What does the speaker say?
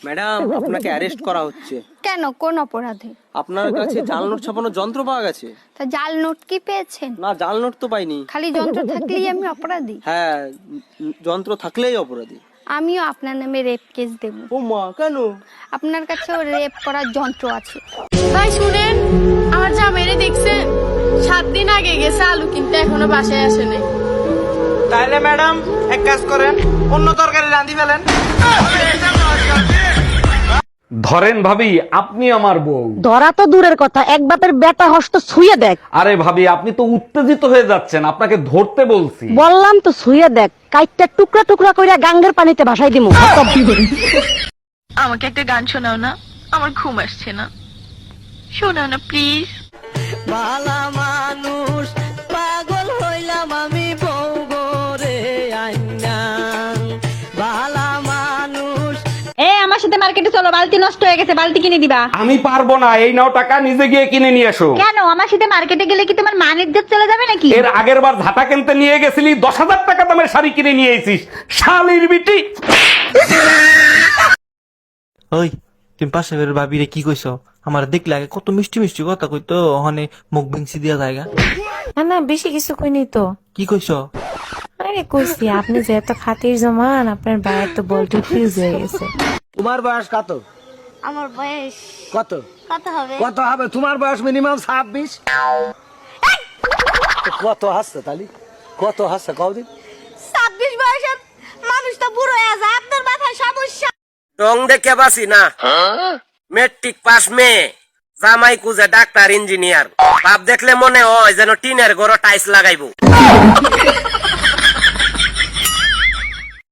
Madam, আপনাকে arrest করা হচ্ছে। কেন, কোন অপরাধে? আপনার কাছে জাল নোট ছাপানোর যন্ত্র পাওয়া গেছে। তা জাল নোট কি পেয়েছেন? না, জাল নোট তো পাইনি। খালি যন্ত্র থাকলেই আমি অপরাধী? হ্যাঁ, যন্ত্র থাকলেই অপরাধী। আমিও আপনার নামে রেপ কেস দেব। ও মা, কেন? আপনার কাছেও রেপ করার যন্ত্র আছে। ভাই শুনেন, আমার জামাইরে দেখছেন 7 দিন আগে গেছে আলু কিনতে, এখনো বাসায় আসে নাই। তাইলে ম্যাডাম এক কাজ করেন, অন্য তরকারি রাঁধি ফেলেন। ধরেন ভাবি, আপনি আমার বউ। ধরা তো দূরের কথা, এক বাপের বেটা হস্ত ছুঁয়ে দেখ। আরে ভাবি, আপনি তো উত্তেজিত হয়ে যাচ্ছেন, আপনাকে ধরতে বলছি। বললাম তো ছুঁয়ে দেখ, কাইটটা টুকরা টুকরা কইরা গাঙ্গের পানিতে ভাসাই দিমু। আমাকে একটা গান শোনাও না, আমার ঘুম আসছে না, শোনাও না প্লিজ। ভালা মানুষ পাগল হইলাম আমি বউ গোরে আইনা ভালা মানুষ। আমার সাথে মার্কেটে চলো, বালতি নষ্ট হয়ে গেছে, বালতি কিনে দিবা। আমি পারবো না, এই নাও টাকা, নিজে গিয়ে কিনে নিয়ে এসো। কেন, আমার সাথে মার্কেটে গেলে কি তোমার মান ইজ্জত চলে যাবে নাকি? এর আগের বার ঝাঁটা কিনতে নিয়ে গেছিলি, 10,000 টাকা দামের শাড়ি কিনে নিয়ে এসিস, শালির বিটি। ওই তুমি পাশে বের ভাবিরে কি কইছো? আমার দেখলে আগে কত মিষ্টি মিষ্টি কথা কইতো, ওখানে মুখ ভেঙছি দিয়া জায়গা। না বেশি কিছু কইনি তো। কি কইছো? আরে কইছি আপনি যে এত খাতির জমান, আপনার ভাইয়ের তো বলটি ফিউজ হয়ে গেছে। তোমার বয়স কত? আমার বয়স কত কত হবে? কত হবে? তোমার বয়স মিনিমাম 26। কত হাসছে তালি? কত হাসছে কদিন? 26 বয়সের মানুষ তো বুড়ো হয়ে যায়, আপনার মাথায় সমস্যা। রং দেখে বাসি না, মেট্রিক পাস মেয়ে, জামাই কুজে ডাক্তার ইঞ্জিনিয়ার, বাপ দেখলে মনে হয় যেন টিনের ঘর টাইলস লাগাইবো।